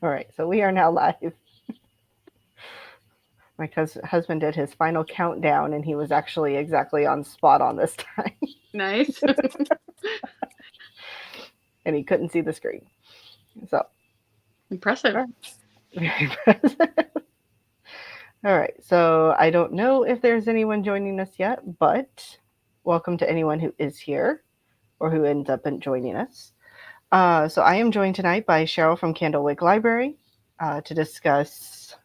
All right, so we are now live. My husband did his final countdown, and he was actually exactly on spot on this time, Nice. and he couldn't see the screen. So, Impressive. all right. Very impressive. All right, so I don't know if there's anyone joining us yet, but welcome to anyone who is here or who ends up joining us. So I am joined tonight by Cheryl from Candlewick Library to discuss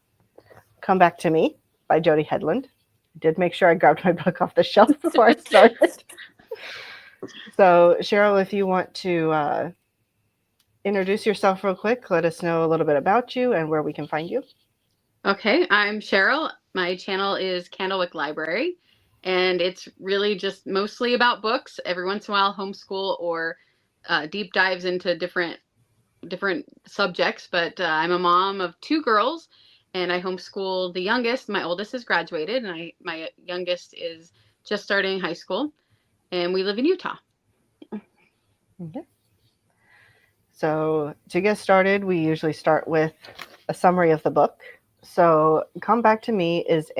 Come Back to Me by Jody Hedlund. I did make sure I grabbed my book off the shelf before I started. So, Cheryl, if you want to introduce yourself real quick, let us know a little bit about you and where we can find you. Okay, I'm Cheryl. My channel is Candlewick Library, and it's really just mostly about books. Every once in a while, homeschool or deep dives into different subjects. But I'm a mom of two girls, and I homeschool the youngest. My oldest has graduated, and my youngest is just starting high school, and we live in Utah. Okay. So, to get started, we usually start with a summary of the book. So, Come Back to Me is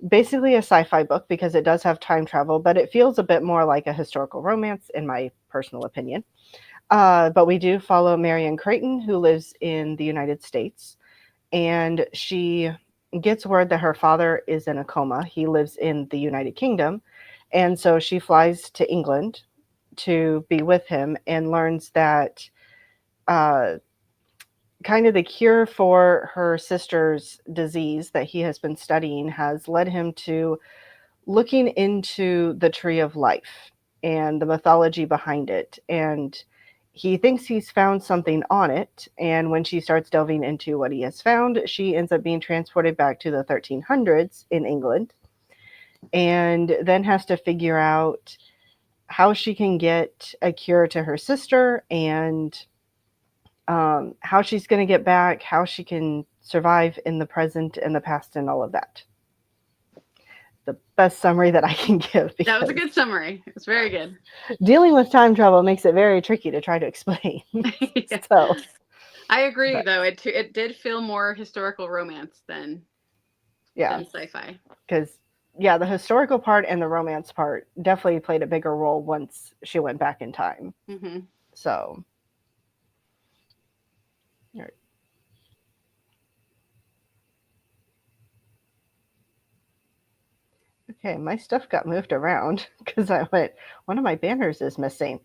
basically a sci-fi book because it does have time travel, but it feels a bit more like a historical romance, in my personal opinion. But we do follow Marion Creighton, who lives in the United States, and she gets word that her father is in a coma. He lives in the United Kingdom, and so she flies to England to be with him and learns that uh, kind of the cure for her sister's disease that he has been studying has led him to looking into the tree of life and the mythology behind it. And he thinks he's found something on it. And when she starts delving into what he has found, she ends up being transported back to the 1300s in England and then has to figure out how she can get a cure to her sister and how she's going to get back, how she can survive in the present and the past, and all of that. The best summary that I can give That was a because good summary. It's very good. dealing with time travel makes it very tricky to try to explain. Yeah. So, I agree, but though. It did feel more historical romance yeah, than sci-fi. because yeah, the historical part and the romance part definitely played a bigger role once she went back in time. Hmm. So, okay, my stuff got moved around because I went, one of my banners is missing.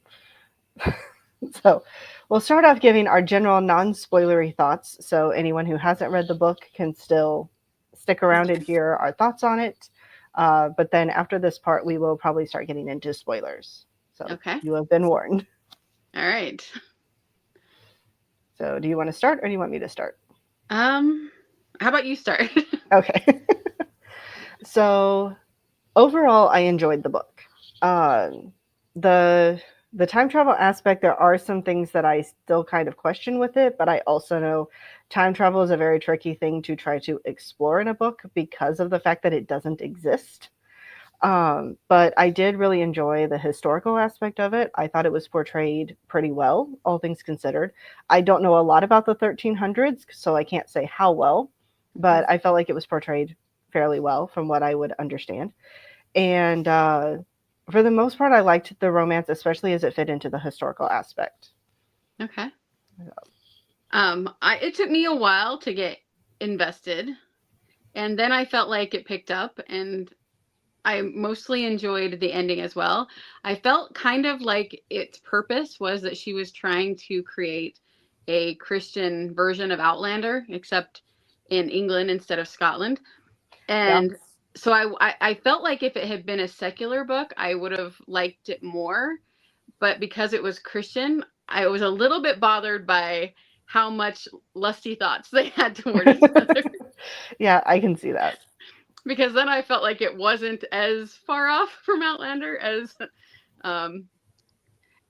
So, we'll start off giving our general non spoilery thoughts. So, anyone who hasn't read the book can still stick around and hear our thoughts on it. But then after this part, we will probably start getting into spoilers. So, Okay. you have been warned. All right. So, do you want to start or do you want me to start? How about you start? Okay. So, overall, I enjoyed the book. The the time travel aspect, there are some things that I still kind of question with it, but I also know time travel is a very tricky thing to try to explore in a book because of the fact that it doesn't exist. But I did really enjoy the historical aspect of it. I thought it was portrayed pretty well, all things considered. I don't know a lot about the 1300s, so I can't say how well, but I felt like it was portrayed fairly well from what I would understand. And for the most part, I liked the romance, especially as it fit into the historical aspect. Okay. It took me a while to get invested, and then I felt like it picked up, and I mostly enjoyed the ending as well. I felt kind of like its purpose was that she was trying to create a Christian version of Outlander, except in England instead of Scotland. Yeah, And so I felt like if it had been a secular book, I would have liked it more. But because it was Christian, I was a little bit bothered by how much lusty thoughts they had toward each other. yeah, I can see that. Because then I felt like it wasn't as far off from Outlander as um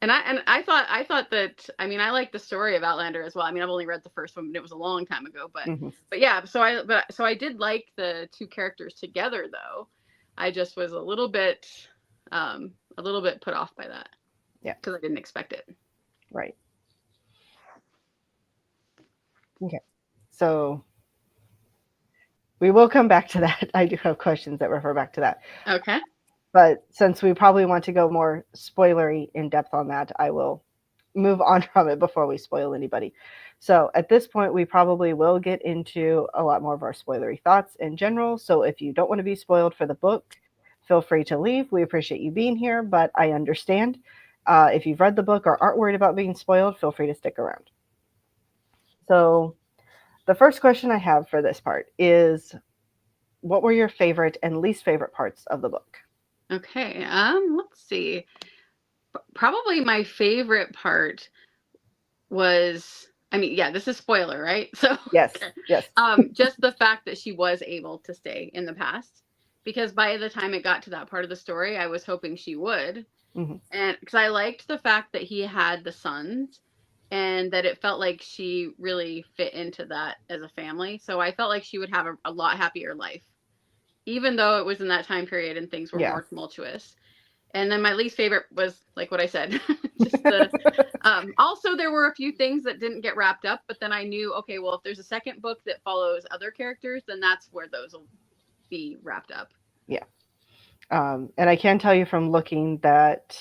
and I thought that, I mean, I like the story of Outlander as well. I mean, I've only read the first one, but it was a long time ago, Hmm. but yeah, so I did like the two characters together though. I just was a little bit put off by that Yeah, because I didn't expect it. right. Okay. So we will come back to that. I do have questions that refer back to that. Okay. But since we probably want to go more spoilery in depth on that, I will move on from it before we spoil anybody. So at this point, we probably will get into a lot more of our spoilery thoughts in general. So if you don't want to be spoiled for the book, feel free to leave. We appreciate you being here, but I understand. If you've read the book or aren't worried about being spoiled, feel free to stick around. So the first question I have for this part is, what were your favorite and least favorite parts of the book? Okay. Let's see. Probably my favorite part was, I mean, yeah, this is spoiler, right? So, Yes, okay. yes. Just the fact that she was able to stay in the past, because by the time it got to that part of the story, I was hoping she would. Mhm. And because I liked the fact that he had the sons and that it felt like she really fit into that as a family. So I felt like she would have a lot happier life, even though it was in that time period and things were Yeah. more tumultuous. And then my least favorite was like what I said, just the. Also, there were a few things that didn't get wrapped up, but then I knew, okay, well, if there's a second book that follows other characters, then that's where those will be wrapped up. Yeah. And I can tell you from looking that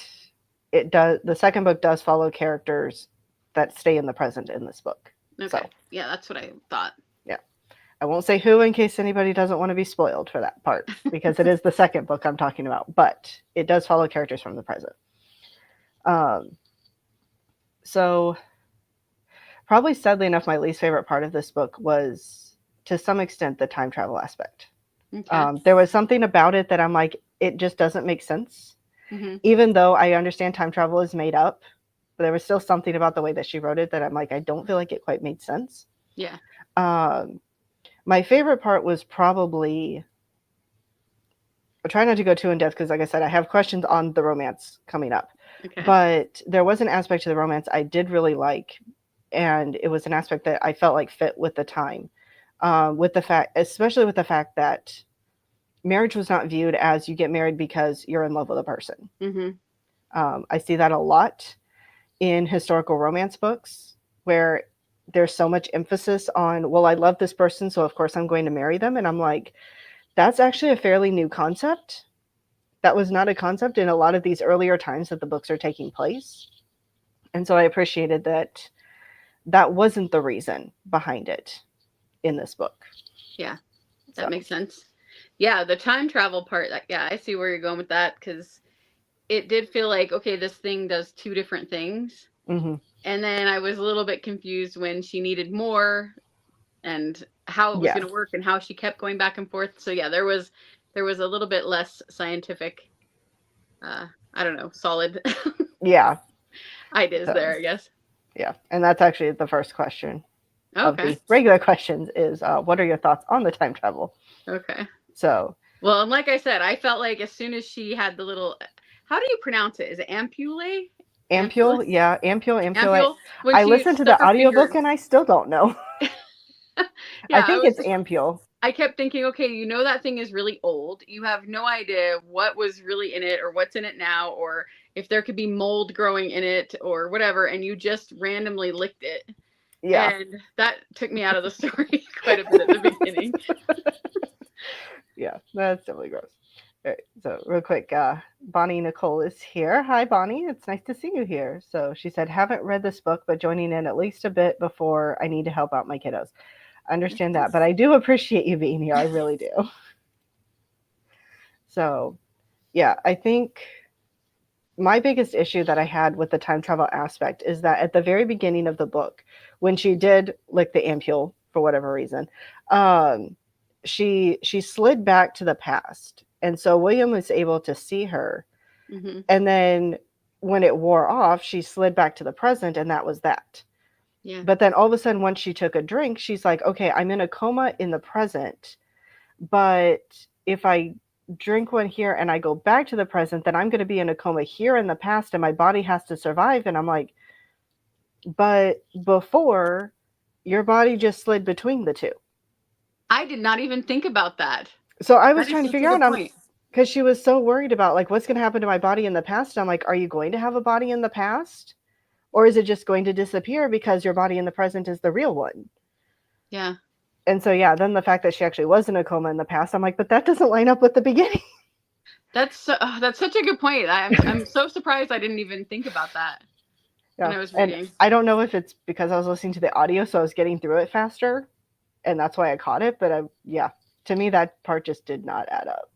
it does. The second book does follow characters that stay in the present in this book. Okay, So yeah, that's what I thought. yeah, I won't say who in case anybody doesn't want to be spoiled for that part because it is the second book I'm talking about, but it does follow characters from the present. Um, so probably sadly enough, my least favorite part of this book was to some extent the time travel aspect. Okay. There was something about it that I'm like, it just doesn't make sense. Mm-hmm. Even though I understand time travel is made up, but there was still something about the way that she wrote it that I'm like, I don't feel like it quite made sense. Yeah. Um, my favorite part was probably, I try not to go too in depth because, like I said, I have questions on the romance coming up. Okay. But there was an aspect to the romance I did really like, and it was an aspect that I felt like fit with the time. With the fact, especially with the fact that marriage was not viewed as you get married because you're in love with a person. Mm-hmm. I see that a lot in historical romance books where there's so much emphasis on, well, I love this person, so of course I'm going to marry them. And I'm like, that's actually a fairly new concept. That was not a concept in a lot of these earlier times that the books are taking place. And so I appreciated that that wasn't the reason behind it in this book. Yeah, that makes sense. Yeah, the time travel part, yeah, I see where you're going with that because it did feel like, okay, this thing does two different things. Mm-hmm. And then I was a little bit confused when she needed more and how it was Yeah. going to work and how she kept going back and forth. So yeah, there was a little bit less scientific, I don't know, solid Yeah. ideas So, there, I guess. yeah. And that's actually the first question of Okay. the regular questions is, what are your thoughts on the time travel? Okay. So, Well, and like I said, I felt like as soon as she had the little, how do you pronounce it? Is it ampule? ampule, yeah, ampule. Ampule? When I she listened to stuck the her finger. audiobook and I still don't know. I Yeah, think it's ampule. I kept thinking, okay, you know that thing is really old. You have no idea what was really in it or what's in it now or if there could be mold growing in it or whatever, and you just randomly licked it. Yeah. And that took me out of the story quite a bit at the beginning. Yeah, that's definitely gross. All right, so real quick, Bonnie Nicole is here. Hi, Bonnie. It's nice to see you here. So she said, haven't read this book, but joining in at least a bit before I need to help out my kiddos. I understand that, but I do appreciate you being here. I really do. So, yeah, I think my biggest issue that I had with the time travel aspect is that at the very beginning of the book, when she did lick the ampule for whatever reason, um, she slid back to the past, and so William was able to see her. Mm-hmm. And then when it wore off, she slid back to the present, and that was that. Yeah. But then all of a sudden, once she took a drink, she's like, okay, I'm in a coma in the present, but if I drink one here and I go back to the present, then I'm going to be in a coma here in the past and my body has to survive. And I'm like, but before, your body just slid between the two. I did not even think about that. So I was That is trying to such a figure good out, point. because she was so worried about like what's going to happen to my body in the past. I'm like, are you going to have a body in the past? Or is it just going to disappear because your body in the present is the real one? Yeah. And so, yeah, then the fact that she actually was in a coma in the past, I'm like, but that doesn't line up with the beginning. That's such a good point. I'm so surprised I didn't even think about that when Yeah. I was And reading. I don't know if it's because I was listening to the audio, so I was getting through it faster, and that's why I caught it. But yeah, to me, that part just did not add up.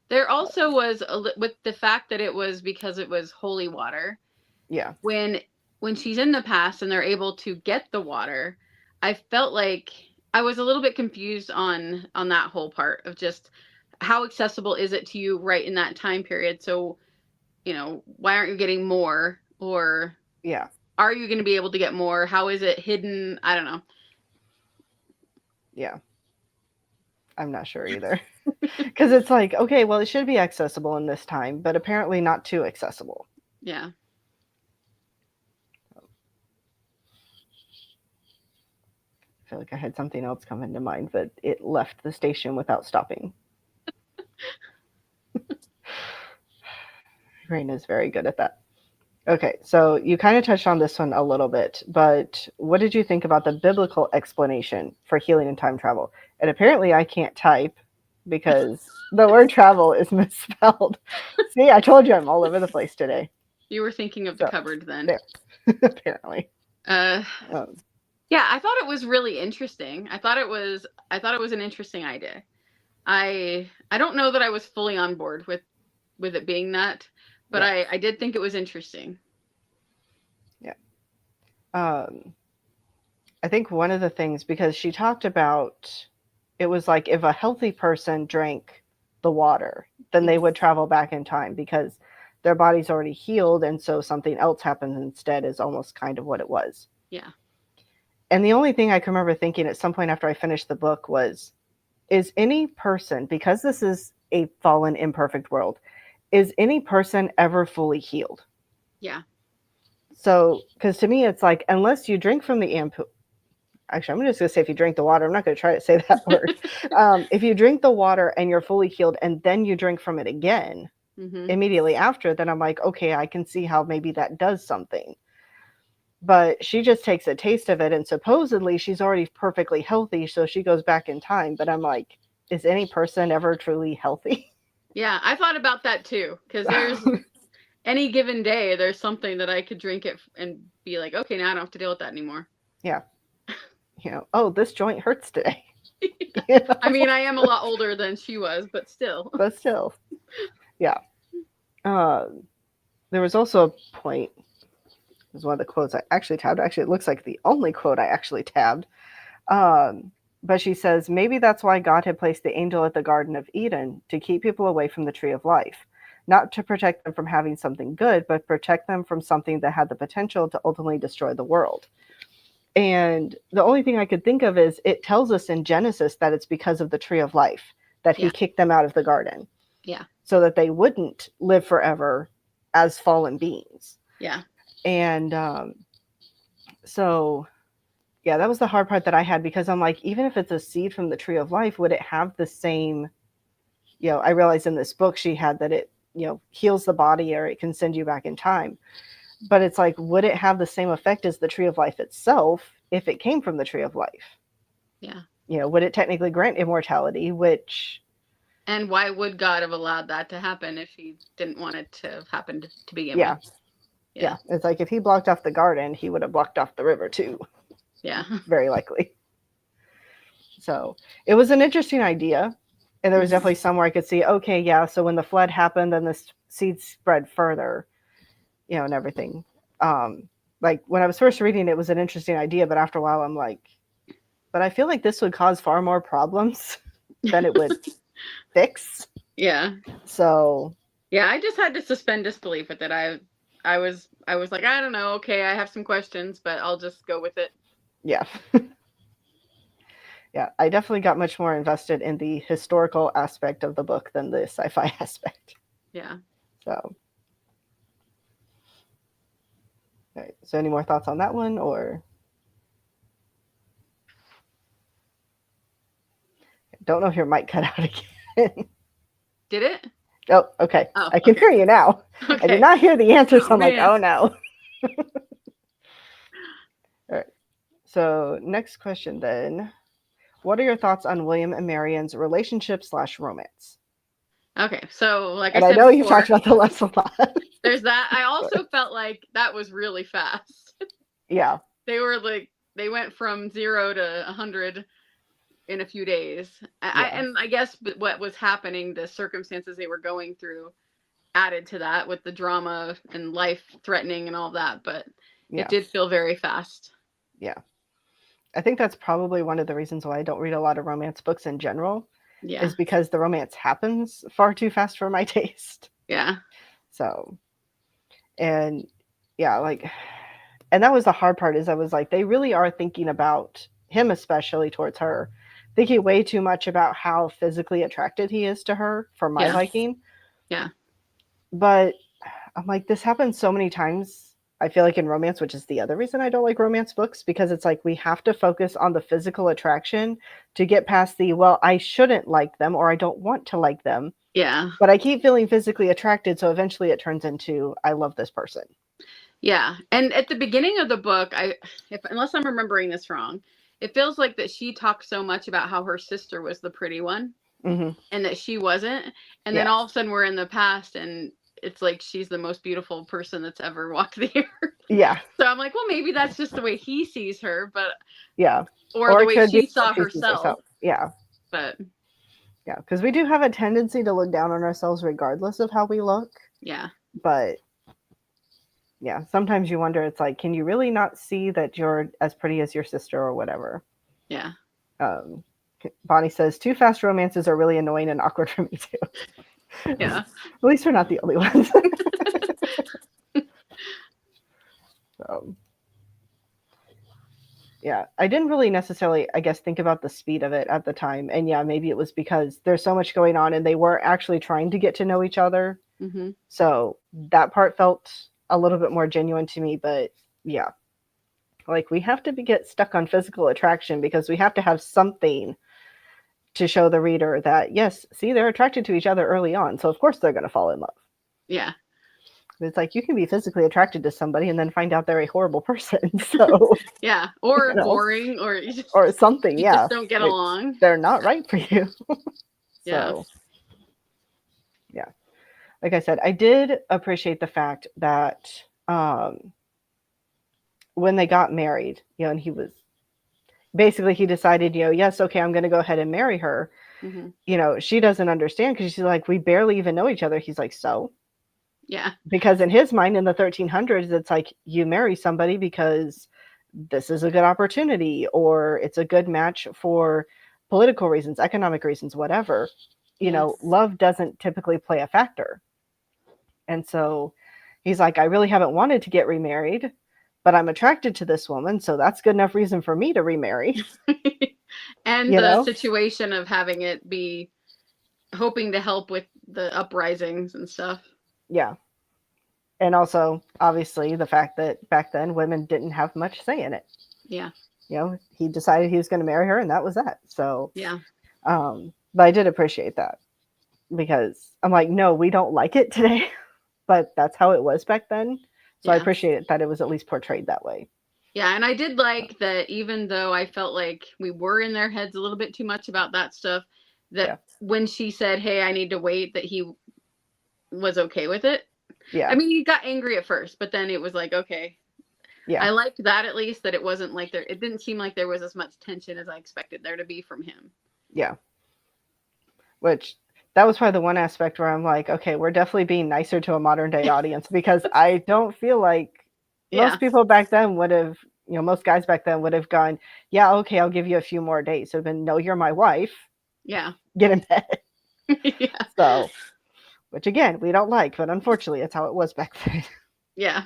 There also was with the fact that it was because it was holy water. Yeah. When she's in the past and they're able to get the water, I felt like I was a little bit confused on that whole part of just how accessible is it to you right in that time period. So, why aren't you getting more? Or Yeah. are you going to be able to get more? How is it hidden? I don't know. Yeah. I'm not sure either. Because it's like, okay, well, it should be accessible in this time, but apparently not too accessible. Yeah. I feel like I had something else come into mind, but it left the station without stopping. Rain is very good at that. Okay, so you kind of touched on this one a little bit, but what did you think about the biblical explanation for healing and time travel? And apparently I can't type because the word travel is misspelled. See, I told you I'm all over the place today. You were thinking of the So, cupboard then. there, apparently. Uh, Um, yeah, I thought it was really interesting. I thought it was an interesting idea. I don't know that I was fully on board with it being that, but yeah. I did think it was interesting. Yeah. I think one of the things, because she talked about it was like if a healthy person drank the water, then they would travel back in time because their body's already healed. And so something else happens instead, is almost kind of what it was. Yeah. And the only thing I can remember thinking at some point after I finished the book was, is any person, because this is a fallen, imperfect world, is any person ever fully healed? Yeah. So, because to me, it's like, unless you drink from the actually, I'm just going to say if you drink the water, I'm not going to try to say that word. If you drink the water and you're fully healed and then you drink from it again immediately after, then I'm like, okay, I can see how maybe that does something. But she just takes a taste of it and supposedly she's already perfectly healthy, so she goes back in time. But I'm like, is any person ever truly healthy? Yeah, I thought about that too, because there's any given day, there's something that I could drink it and be like, okay, now I don't have to deal with that anymore. Yeah. Oh, this joint hurts today. I mean, I am a lot older than she was, but still. But still. Yeah. There was also a point, it was one of the quotes I actually tabbed. Actually, it looks like the only quote I actually tabbed. But she says, maybe that's why God had placed the angel at the Garden of Eden, to keep people away from the tree of life. Not to protect them from having something good, but protect them from something that had the potential to ultimately destroy the world. And the only thing I could think of is, it tells us in Genesis that it's because of the tree of life that he kicked them out of the garden. Yeah. So that they wouldn't live forever as fallen beings. Yeah. And so, yeah, that was the hard part that I had, because I'm like, even if it's a seed from the tree of life, would it have the same, I realized in this book she had that it, heals the body or it can send you back in time. But it's like, would it have the same effect as the tree of life itself if it came from the tree of life? Yeah. Would it technically grant immortality, which... And why would God have allowed that to happen if he didn't want it to have happened to begin with? Yeah. It's like, if he blocked off the garden, he would have blocked off the river too. Yeah. Very likely. So it was an interesting idea. And there was definitely somewhere I could see, okay, yeah, so when the flood happened, then the seeds spread further, and everything. Like when I was first reading, it was an interesting idea, but after a while I'm like, but I feel like this would cause far more problems than it would fix. Yeah. So yeah, I just had to suspend disbelief with it. I was like, I don't know, okay, I have some questions, but I'll just go with it. Yeah. Yeah, I definitely got much more invested in the historical aspect of the book than the sci-fi aspect. Yeah. So, right. So any more thoughts on that one, or? Don't know if your mic cut out again. Did it? Oh, okay. Oh, I can hear you now. Okay. I did not hear the answer, so I'm like, oh no. All right. So next question then. What are your thoughts on William and Marion's relationship / romance? Okay, so like I And I said know you've talked before, about the less a lot. there's that. I also felt like that was really fast. Yeah. They went from 0 to 100 in a few days. Yeah. And I guess what was happening, the circumstances they were going through, added to that with the drama and life threatening and all that. But it Yeah. did feel very fast. Yeah. I think that's probably one of the reasons why I don't read a lot of romance books in general, Yeah. is because the romance happens far too fast for my taste. Yeah. So, and yeah, like, and that was the hard part, is I was like, they really are thinking about him, especially towards her, thinking way too much about how physically attracted he is to her for my Yeah. liking. Yeah. But I'm like, this happens so many times, I feel like, in romance, which is the other reason I don't like romance books, because it's like we have to focus on the physical attraction to get past the, well, I shouldn't like them or I don't want to like them. Yeah. But I keep feeling physically attracted, so eventually it turns into, I love this person. Yeah. And at the beginning of the book, unless I'm remembering this wrong, it feels like that she talked so much about how her sister was the pretty one, Mm-hmm. and that she wasn't. And then Yeah. all of a sudden we're in the past, and it's like she's the most beautiful person that's ever walked the earth. Yeah. So I'm like, well, maybe that's just the way he sees her, but Yeah. or the it way could be she saw she sees herself. Yeah. But Yeah. Because we do have a tendency to look down on ourselves regardless of how we look. yeah. But yeah, sometimes you wonder, it's like, can you really not see that you're as pretty as your sister or whatever? Yeah. Bonnie says, too fast romances are really annoying and awkward for me too. Yeah. At least we're not the only ones. So, yeah, I didn't really necessarily, I guess, think about the speed of it at the time. And yeah, maybe it was because there's so much going on and they were actually trying to get to know each other. Mm-hmm. So that part felt a little bit more genuine to me. But yeah, like, we have to get stuck on physical attraction because we have to have something to show the reader that, yes, see, they're attracted to each other early on. So of course they're going to fall in love. Yeah. It's like, you can be physically attracted to somebody and then find out they're a horrible person. So yeah. Or you know, boring, or or something. you Yeah. just don't get along. They're not right for you. Yeah. So yeah. Like I said, I did appreciate the fact that when they got married, and he was basically, he decided, yes, okay, I'm going to go ahead and marry her. Mm-hmm. She doesn't understand because she's like, we barely even know each other. He's like, so? Yeah. Because in his mind, in the 1300s, it's like, you marry somebody because this is a good opportunity, or it's a good match for political reasons, economic reasons, whatever. Yes. Love doesn't typically play a factor. And so he's like, I really haven't wanted to get remarried, but I'm attracted to this woman, so that's good enough reason for me to remarry. And the situation of having it be hoping to help with the uprisings and stuff. Yeah. And also, obviously, the fact that back then women didn't have much say in it. Yeah. He decided he was going to marry her, and that was that. So, yeah. But I did appreciate that, because I'm like, no, we don't like it today, but that's how it was back then. So I appreciate it that it was at least portrayed that way. Yeah, and I did like that, even though I felt like we were in their heads a little bit too much about that stuff, that when she said, hey, I need to wait, that he was okay with it. Yeah. I mean, he got angry at first, but then it was like, okay. Yeah. I liked that, at least, that it wasn't like it didn't seem like there was as much tension as I expected there to be from him. Yeah. Which, that was probably the one aspect where I'm like, okay, we're definitely being nicer to a modern day audience, because I don't feel like most people back then would have, most guys back then would have gone, yeah, okay, I'll give you a few more dates. So then, no, you're my wife. Yeah. Get in bed. Yeah. So, which again, we don't like, but unfortunately, it's how it was back then. Yeah.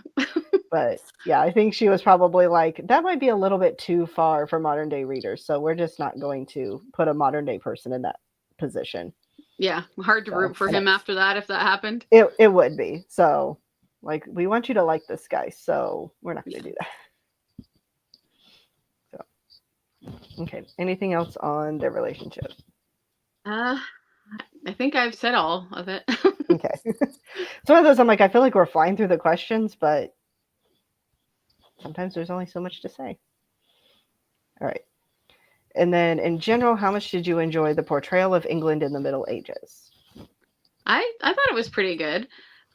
But yeah, I think she was probably like, that might be a little bit too far for modern day readers. So we're just not going to put a modern day person in that position. Yeah. Hard to root for him after that, if that happened. It would be. So, like, we want you to like this guy, so we're not going to do that. So, okay. Anything else on their relationship? I think I've said all of it. Okay. It's one of those, I'm like, I feel like we're flying through the questions, but sometimes there's only so much to say. All right. And then in general, how much did you enjoy the portrayal of England in the Middle Ages? I thought it was pretty good.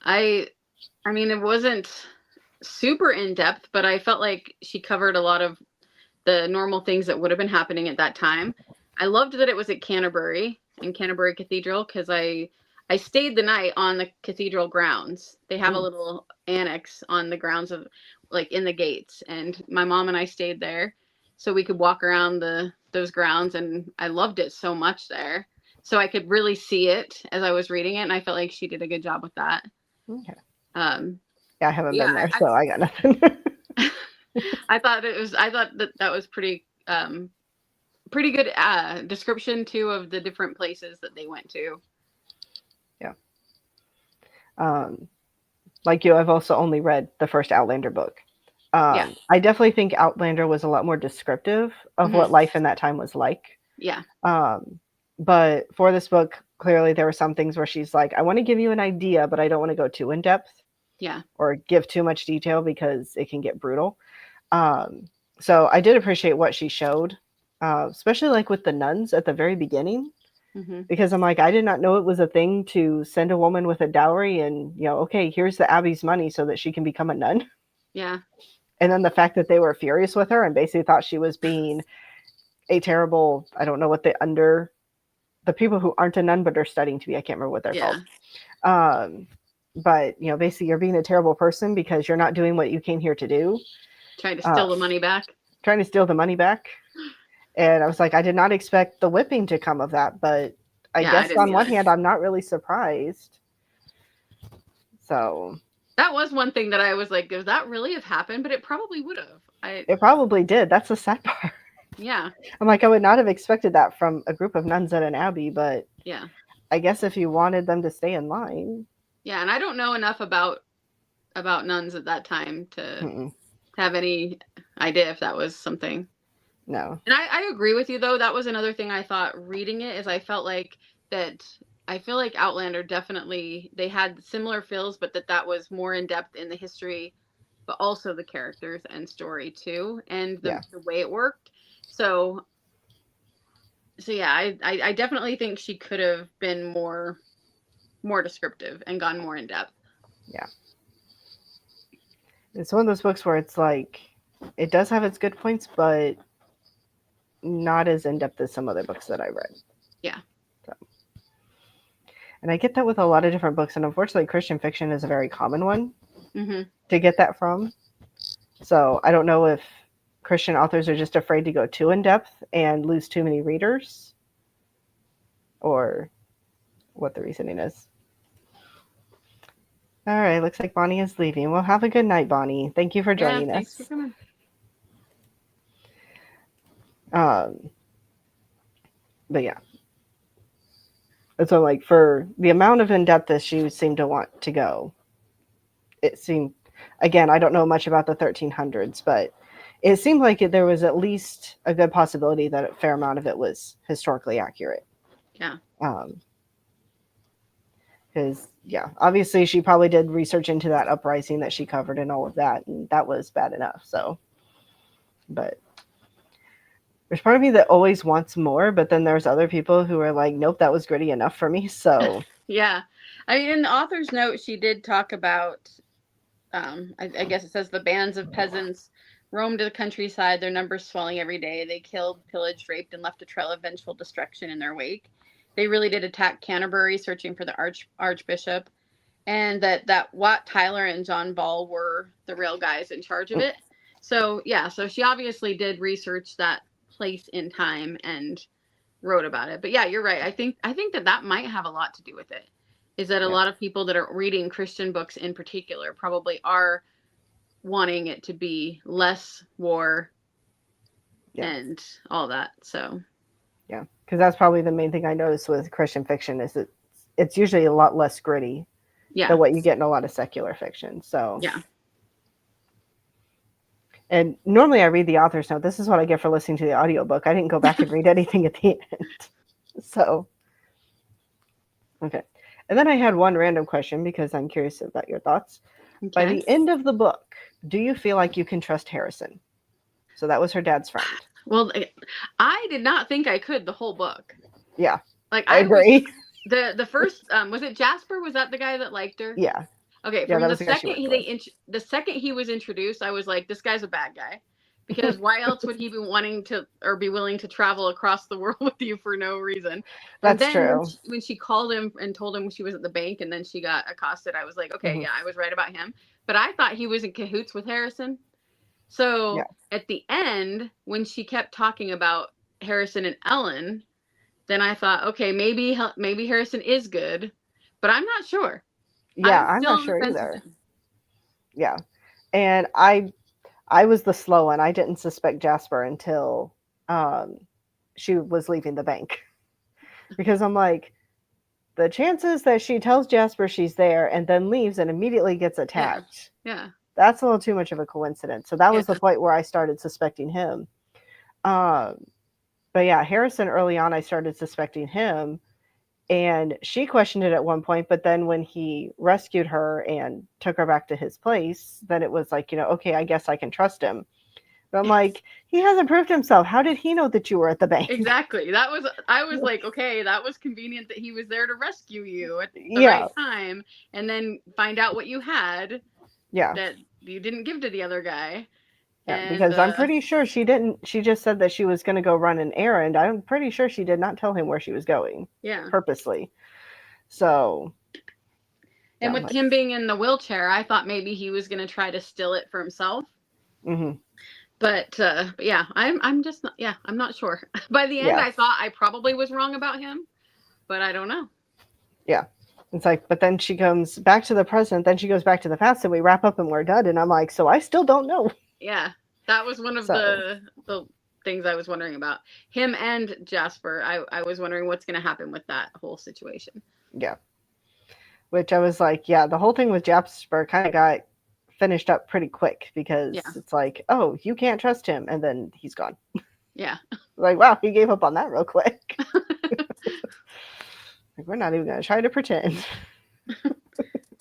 I I mean, it wasn't super in depth, but I felt like she covered a lot of the normal things that would have been happening at that time. I loved that it was at Canterbury in Canterbury Cathedral because I stayed the night on the cathedral grounds. They have a Ooh, little annex on the grounds of like in the gates, and my mom and I stayed there so we could walk around the those grounds, and I loved it so much there. So I could really see it as I was reading it, and I felt like she did a good job with that. okay. Um, Yeah, I haven't yeah, been there, so I got nothing. I thought that that was pretty good description too of the different places that they went to. Yeah. Um, like you, I've also only read the first Outlander book. Yeah. I definitely think Outlander was a lot more descriptive of what Hmm. life in that time was like. Yeah. Um, but for this book, clearly there were some things where she's like, I want to give you an idea, but I don't want to go too in depth Yeah. or give too much detail because it can get brutal. Um, so I did appreciate what she showed, especially like with the nuns at the very beginning, Hmm. because I'm like, I did not know it was a thing to send a woman with a dowry and, okay, here's the abbey's money so that she can become a nun. Yeah. And then the fact that they were furious with her and basically thought she was being a terrible, I don't know what the people who aren't a nun but are studying to be, I can't remember what they're Yeah. called. Um, but, basically you're being a terrible person because you're not doing what you came here to do, Trying to uh, steal the money back. trying to steal the money back. And I was like, I did not expect the whipping to come of that, but I Yeah, I guess didn't on one either. hand, I'm not really surprised. So That was one thing that I was like, does that really have happened? But it probably would have. it probably did. That's the sad part. Yeah. I'm like, I would not have expected that from a group of nuns at an abbey, but Yeah. I guess if you wanted them to stay in line. Yeah. And I don't know enough about nuns at that time to Mm-mm, have any idea if that was something. no. And I agree with you though. That was another thing I thought reading it is I felt like that I feel like Outlander definitely they had similar feels, but that was more in depth in the history, but also the characters and story too, and Yeah. the way it worked. So yeah, I definitely think she could have been more descriptive and gone more in depth. Yeah. It's one of those books where it's like, it does have its good points, but not as in depth as some other books that I read. Yeah. So, and I get that with a lot of different books, and unfortunately, Christian fiction is a very common one Hmm. to get that from. So I don't know if Christian authors are just afraid to go too in depth and lose too many readers, or what the reasoning is. All right, looks like Bonnie is leaving. Well, have a good night, Bonnie. Thank you for Yeah. joining Thanks for us. coming. Um, but yeah, so like for the amount of in depth that she seemed to want to go, it seemed, again, I don't know much about the 1300s, but it seemed like there was at least a good possibility that a fair amount of it was historically accurate. Yeah. Because yeah, obviously she probably did research into that uprising that she covered and all of that, and that was bad enough. So, but there's part of me that always wants more, but then there's other people who are like, nope, that was gritty enough for me. So Yeah. I mean, in the author's note, she did talk about, I guess it says the bands of peasants roamed the countryside, their numbers swelling every day. They killed, pillaged, raped, and left a trail of vengeful destruction in their wake. They really did attack Canterbury, searching for the archbishop, and that Wat Tyler and John Ball were the real guys in charge of it. So yeah, so she obviously did research that place in time and wrote about it. But yeah, you're right. I think that might have a lot to do with it. Is that a yeah, lot of people that are reading Christian books in particular probably are wanting it to be less war yeah, and all that. So yeah, because that's probably the main thing I noticed with Christian fiction is that it's usually a lot less gritty yeah, than what you get in a lot of secular fiction. So, yeah, and normally I read the author's note. This is what I get for listening to the audiobook. I didn't go back and read anything at the end. So, okay. And then I had one random question because I'm curious about your thoughts. By okay. the end of the book, do you feel like you can trust Harrison? So that was her dad's friend. Well, I did not think I could the whole book. Yeah, Like I I was agree. the first was it Jasper? Was that the guy that liked her? Yeah, Okay, yeah, from that the was the guy she second worked with. the second he was introduced, I was like, this guy's a bad guy. Because why else would he be wanting to or be willing to travel across the world with you for no reason? And That's then true. when she called him and told him she was at the bank and then she got accosted, I was like, okay, Hmm. yeah, I was right about him. But I thought he was in cahoots with Harrison. Yeah, So at the end, when she kept talking about Harrison and Ellen, then I thought, okay, maybe Harrison is good, but I'm not sure. yeah, I'm I'm still not on the sure fence with either. him. Yeah, and I was the slow one. I didn't suspect Jasper until um, she was leaving the bank because I'm like, the chances that she tells Jasper she's there and then leaves and immediately gets Yeah, attacked, yeah, that's a little too much of a coincidence. So that yeah. was the point where I started suspecting him. Um, but yeah, Harrison early on, I started suspecting him. And she questioned it at one point, but then when he rescued her and took her back to his place, then it was like, okay, I guess I can trust him. But I'm like, he hasn't proved himself. How did he know that you were at the bank? Exactly. I was like, okay, that was convenient that he was there to rescue you at the Yeah, right time and then find out what you had yeah, that you didn't give to the other guy. yeah. And Because I'm pretty sure she didn't. She just said that she was going to go run an errand. I'm pretty sure she did not tell him where she was going yeah. purposely. So yeah, And I'm with like, him being in the wheelchair, I thought maybe he was going to try to steal it for himself. mm-hmm, But yeah, I'm just not, yeah, I'm not sure. By the end, yeah, I thought I probably was wrong about him, but I don't know. yeah. It's like, but then she comes back to the present, then she goes back to the past, and we wrap up and we're done. And I'm like, so I still don't know. Yeah, that was one of So the things I was wondering about him and Jasper. I was wondering what's going to happen with that whole situation. yeah, which I was like, yeah, the whole thing with Jasper kind of got finished up pretty quick because Yeah, it's like, oh, you can't trust him, and then he's gone. yeah. Like, wow, he gave up on that real quick. Like, we're not even gonna try to pretend.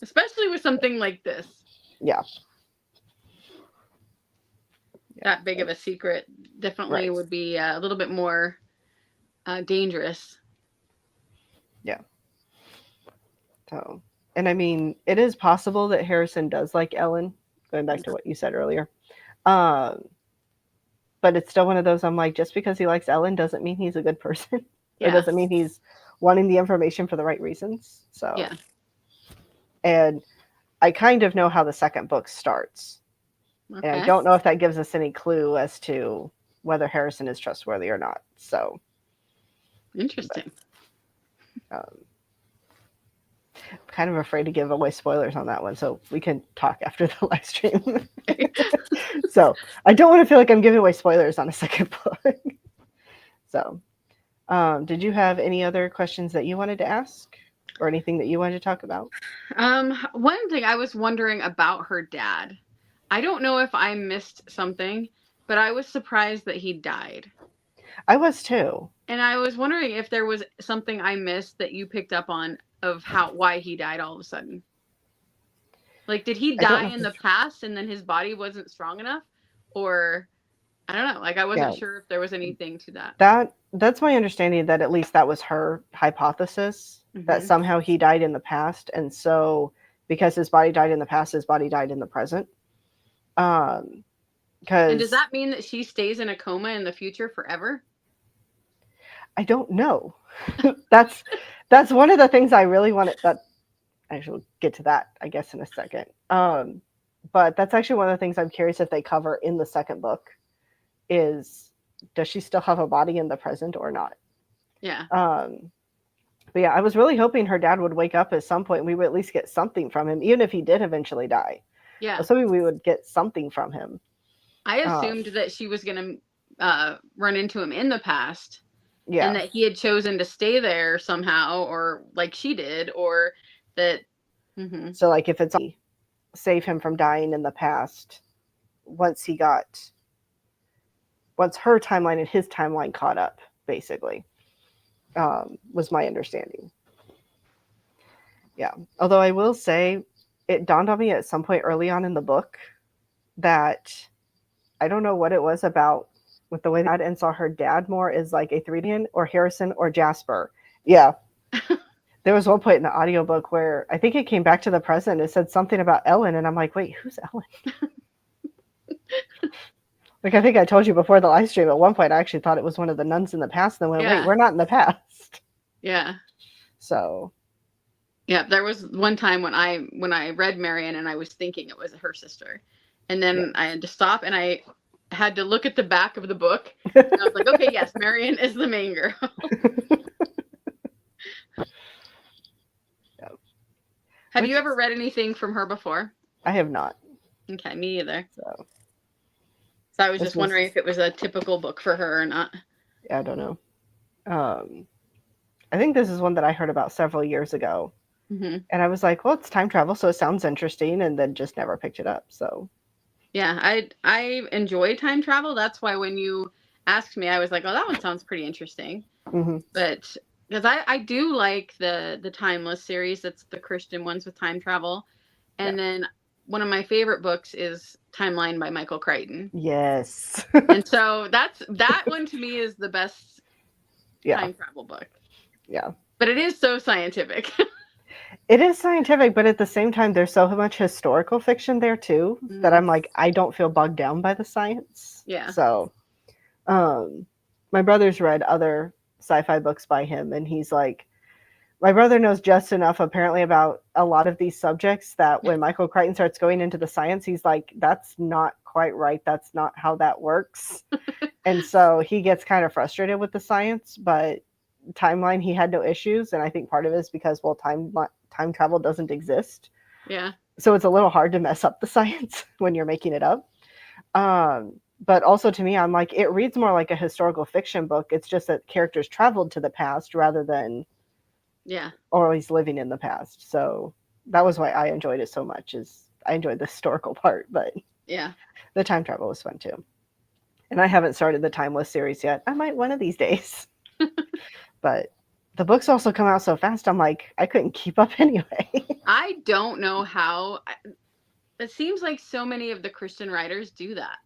Especially with something like this, Yeah, yeah, that big of a secret, definitely right. would be a little bit more dangerous. Yeah. So, and I mean, it is possible that Harrison does like Ellen. Going back to what you said earlier, um, but it's still one of those. I'm like, just because he likes Ellen doesn't mean he's a good person, or Yeah, doesn't mean he's wanting the information for the right reasons. So, yeah. and I kind of know how the second book starts. And I Okay, don't know if that gives us any clue as to whether Harrison is trustworthy or not. So, but interesting. um, I'm kind of afraid to give away spoilers on that one. So we can talk after the live stream. So I don't want to feel like I'm giving away spoilers on a second book. So, did you have any other questions that you wanted to ask or anything that you wanted to talk about? One thing I was wondering about her dad. I don't know if I missed something, but I was surprised that he died. I was too. And I was wondering if there was something I missed that you picked up on of why he died all of a sudden. Like, did he I don't die know. in the past and then his body wasn't strong enough? Or I don't know. Like, I Yeah, wasn't sure if there was anything to that. that's my understanding that at least that was her hypothesis that Hmm. somehow he died in the past, and so because his body died in the past, his body died in the present. Um, And does because that mean that she stays in a coma in the future forever? I don't know. that's that's one of the things I really wanted. That I shall get to that, I guess, in a second. But that's actually one of the things I'm curious if they cover in the second book is does she still have a body in the present or not? Yeah. Um, but yeah, I was really hoping her dad would wake up at some point and we would at least get something from him, even if he did eventually die. I Yeah. was hoping we would get something from him. I Um, assumed that she was going to run into him in the past and yeah. that he had chosen to stay there somehow, or like she did, or that. Hmm. So like if it's save him from dying in the past, once he got once her timeline and his timeline caught up, basically, was my understanding. Yeah. Although I will say, it dawned on me at some point early on in the book that I don't know what it was about with the way that and saw her dad more as like a 3D or Harrison or Jasper. Yeah. There was one point in the audiobook where I think it came back to the present. It said something about Ellen, and I'm like, wait, who's Ellen? Like, I think I told you before the live stream, at one point I actually thought it was one of the nuns in the past, and then went, wait, we're not in the past. Yeah. So. Yeah, there was one time when I read Marion and I was thinking it was her sister. And then I had to stop and I had to look at the back of the book. And I was like, okay, yes, Marion is the main girl. Have you ever read anything from her before? I have not. Okay, me either. So I was just wondering if it was a typical book for her or not. Yeah, I don't know. I think this is one that I heard about several years ago. Mm-hmm. And I was like, well, it's time travel, so it sounds interesting, and then just never picked it up. So yeah, I enjoy time travel. That's why when you asked me, I was like, oh, that one sounds pretty interesting. Mm-hmm. But because I do like the Timeless series. That's the Christian ones with time travel. And then one of my favorite books is Timeline by Michael Crichton. Yes. And so that one to me is the best time travel book. Yeah. But it is so scientific. It is scientific, but at the same time, there's so much historical fiction there too that I'm like, I don't feel bogged down by the science. Yeah. So, my brother's read other sci-fi books by him, and he's like, my brother knows just enough apparently about a lot of these subjects that when Michael Crichton starts going into the science, he's like, that's not quite right. That's not how that works. And so he gets kind of frustrated with the science, but Timeline, he had no issues. And I think part of it is because, well, time travel doesn't exist. Yeah. So it's a little hard to mess up the science when you're making it up. But also to me, I'm like, it reads more like a historical fiction book. It's just that characters traveled to the past rather than always living in the past. So that was why I enjoyed it so much, is I enjoyed the historical part, but the time travel was fun too. And I haven't started the Timeless series yet. I might one of these days. But the books also come out so fast, I'm like, I couldn't keep up anyway. I don't know how. It seems like so many of the Christian writers do that,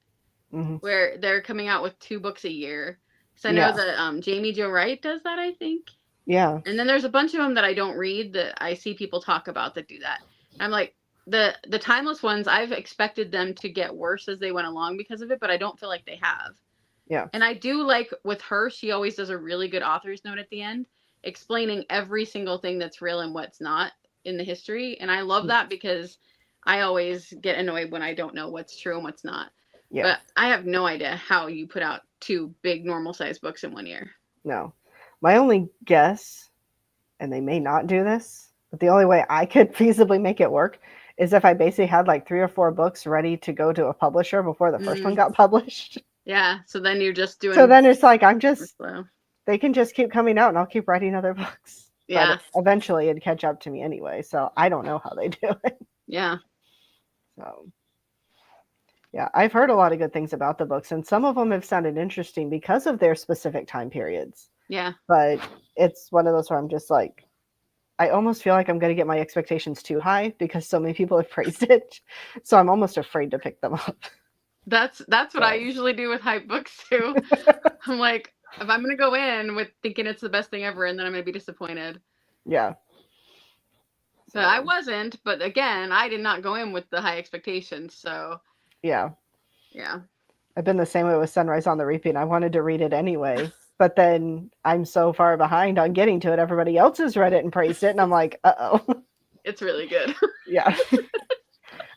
where they're coming out with 2 books a year. So I know that Jamie Jo Wright does that, I think. Yeah. And then there's a bunch of them that I don't read that I see people talk about that do that. I'm like, the Timeless ones, I've expected them to get worse as they went along because of it, but I don't feel like they have. Yeah. And I do like with her, she always does a really good author's note at the end, explaining every single thing that's real and what's not in the history. And I love that because I always get annoyed when I don't know what's true and what's not. Yeah. But I have no idea how you put out 2 big normal sized books in one year. No. My only guess, and they may not do this, but the only way I could feasibly make it work is if I basically had like 3 or 4 books ready to go to a publisher before the first one got published. Yeah. So then you're just doing. So then it's like, they can just keep coming out and I'll keep writing other books. Yeah. But eventually it'd catch up to me anyway. So I don't know how they do it. Yeah. So. Yeah, I've heard a lot of good things about the books, and some of them have sounded interesting because of their specific time periods. Yeah. But it's one of those where I'm just like, I almost feel like I'm going to get my expectations too high because so many people have praised it. So I'm almost afraid to pick them up. That's what I usually do with hype books too. I'm like, if I'm going to go in with thinking it's the best thing ever, and then I'm going to be disappointed. Yeah. So I wasn't, but again, I did not go in with the high expectations. So. Yeah. Yeah. I've been the same way with Sunrise on the Reaping. I wanted to read it anyway, but then I'm so far behind on getting to it. Everybody else has read it and praised it, and I'm like, uh-oh. It's really good. Yeah.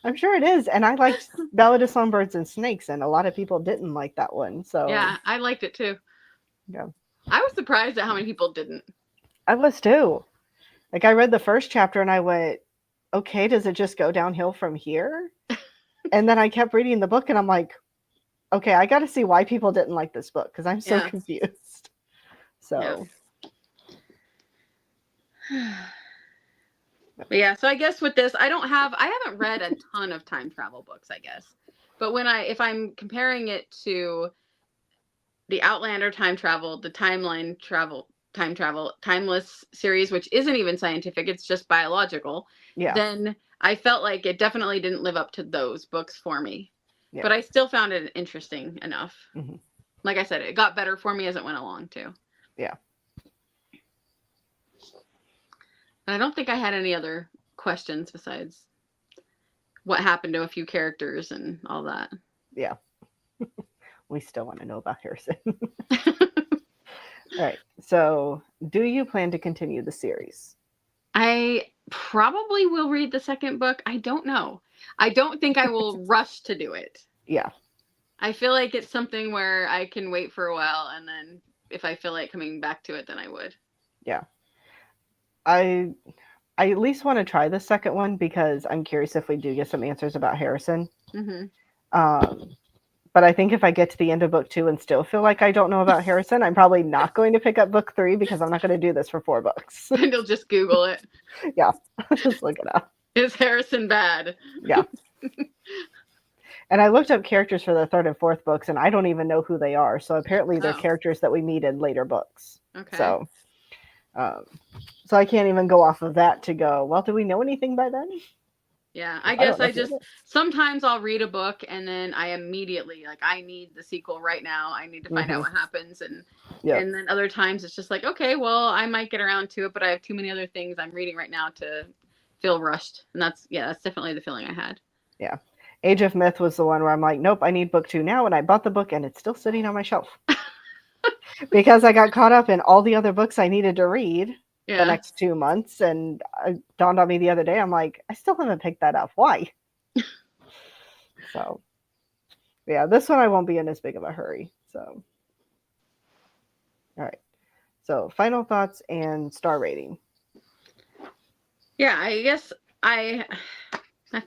I'm sure it is. And I liked Ballad of Songbirds and Snakes, and a lot of people didn't like that one. So yeah, I liked it too. Yeah. I was surprised at how many people didn't. I was too. Like, I read the first chapter and I went, okay, does it just go downhill from here? And then I kept reading the book and I'm like, okay, I got to see why people didn't like this book because I'm so confused. So. Yeah. So I guess with this, I haven't read a ton of time travel books, I guess. But if I'm comparing it to the Outlander time travel, the time travel, Timeless series, which isn't even scientific, it's just biological. Yeah. Then I felt like it definitely didn't live up to those books for me. Yeah. But I still found it interesting enough. Mm-hmm. like I said, it got better for me as it went along too. Yeah. And I don't think I had any other questions besides what happened to a few characters and all that. Yeah. We still want to know about Harrison. All right. So, do you plan to continue the series? I probably will read the second book. I don't know. I don't think I will rush to do it. Yeah. I feel like it's something where I can wait for a while, and then if I feel like coming back to it, then I would. Yeah. I at least want to try the second one because I'm curious if we do get some answers about Harrison. Mm-hmm. But I think if I get to the end of book 2 and still feel like I don't know about Harrison, I'm probably not going to pick up book 3 because I'm not going to do this for 4 books. And you'll just Google it. Yeah. Just look it up. Is Harrison bad? Yeah. And I looked up characters for the 3rd and 4th books, and I don't even know who they are. So apparently they're characters that we meet in later books. Okay. So I can't even go off of that to go, well, do we know anything by then? Yeah, I guess sometimes I'll read a book and then I immediately, like, I need the sequel right now. I need to find out what happens. And then other times it's just like, okay, well, I might get around to it, but I have too many other things I'm reading right now to feel rushed. And that's definitely the feeling I had. Yeah. Age of Myth was the one where I'm like, nope, I need book 2 now. And I bought the book and it's still sitting on my shelf. Because I got caught up in all the other books I needed to read the next 2 months. And it dawned on me the other day, I'm like, I still haven't picked that up. Why? So, yeah, this one I won't be in as big of a hurry. So, all right. So, final thoughts and star rating. Yeah, I guess my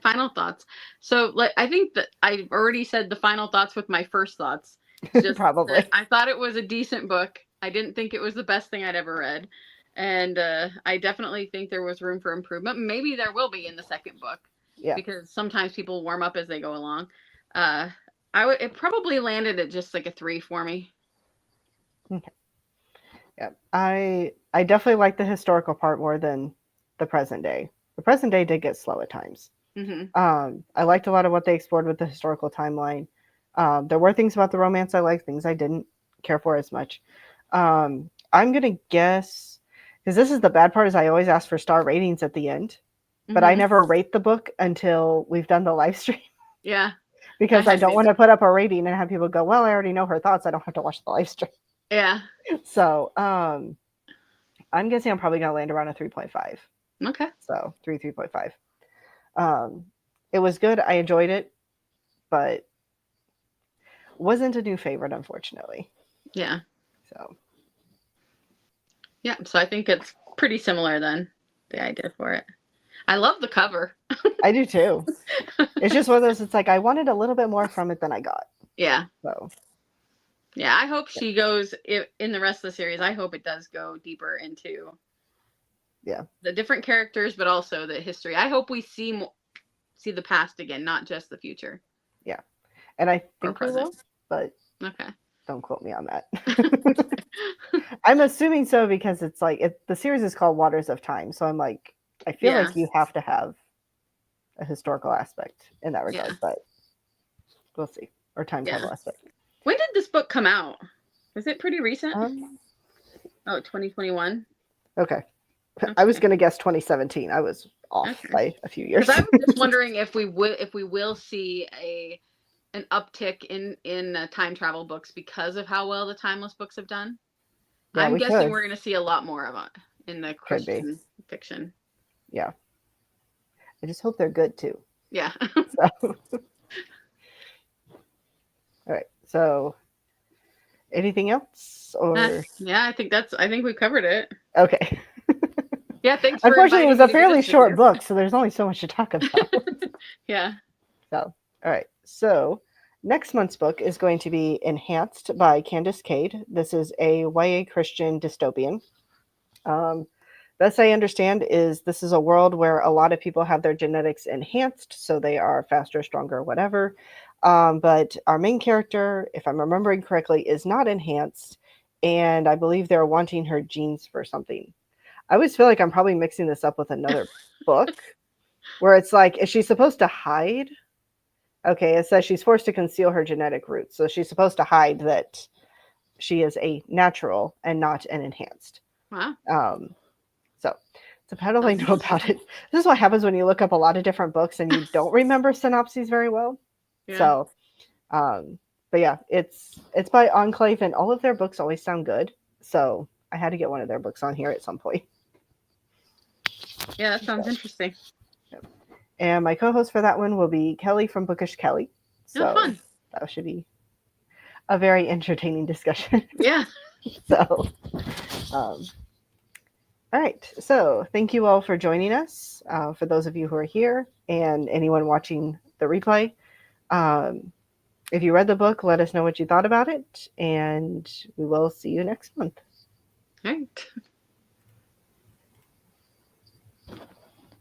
final thoughts. So, like, I think that I've already said the final thoughts with my first thoughts. Just Probably. I thought it was a decent book. I didn't think it was the best thing I'd ever read. And I definitely think there was room for improvement. Maybe there will be in the second book. Yeah. Because sometimes people warm up as they go along. It probably landed at just like a 3 for me. Okay. Yeah. I definitely like the historical part more than the present day. The present day did get slow at times. Mm-hmm. I liked a lot of what they explored with the historical timeline. There were things about the romance I liked, things I didn't care for as much. I'm going to guess, because this is the bad part, is I always ask for star ratings at the end, but I never rate the book until we've done the live stream. Yeah. Because I don't want to put up a rating and have people go, well, I already know her thoughts. I don't have to watch the live stream. Yeah. So I'm guessing I'm probably going to land around a 3.5. Okay. So 3.5. It was good. I enjoyed it, but wasn't a new favorite, unfortunately. Yeah. So. Yeah, so I think it's pretty similar then, the idea for it. I love the cover. I do too. It's just one of those, it's like I wanted a little bit more from it than I got. Yeah. So. Yeah, I hope she goes, in the rest of the series, I hope it does go deeper into the different characters, but also the history. I hope we see the past again, not just the future. Yeah. And I think we will, but okay. Don't quote me on that. I'm assuming so because it's like the series is called Waters of Time. So I'm like, I feel like you have to have a historical aspect in that regard, but we'll see. Or time travel aspect. When did this book come out? Was it pretty recent? 2021. Okay. I was going to guess 2017. I was off by a few years. I was just wondering if we will see an uptick in time travel books because of how well the timeless books have done. Yeah, I'm guessing we're going to see a lot more of it in the Christian fiction. Yeah. I just hope they're good too. Yeah. All right. So anything else or yeah, I think we covered it. Okay. Yeah, thanks. Unfortunately, it was a fairly short book, so there's only so much to talk about. Yeah. So, all right. So, next month's book is going to be Enhanced by Candace Cade. This is a YA Christian dystopian. Best I understand is this is a world where a lot of people have their genetics enhanced, so they are faster, stronger, whatever. But our main character, if I'm remembering correctly, is not enhanced, and I believe they're wanting her genes for something. I always feel like I'm probably mixing this up with another book where it's like, is she supposed to hide? Okay, it says she's forced to conceal her genetic roots. So she's supposed to hide that she is a natural and not an enhanced. Wow. So how do I know about it? This is what happens when you look up a lot of different books and you don't remember synopses very well. Yeah. So, but yeah, it's by Enclave, and all of their books always sound good. So I had to get one of their books on here at some point. Yeah, that sounds interesting. And my co-host for that one will be Kelly from Bookish Kelly. So fun. that should be a very entertaining discussion. Yeah. So, all right. So thank you all for joining us. For those of you who are here and anyone watching the replay, if you read the book, let us know what you thought about it, and we will see you next month. All right.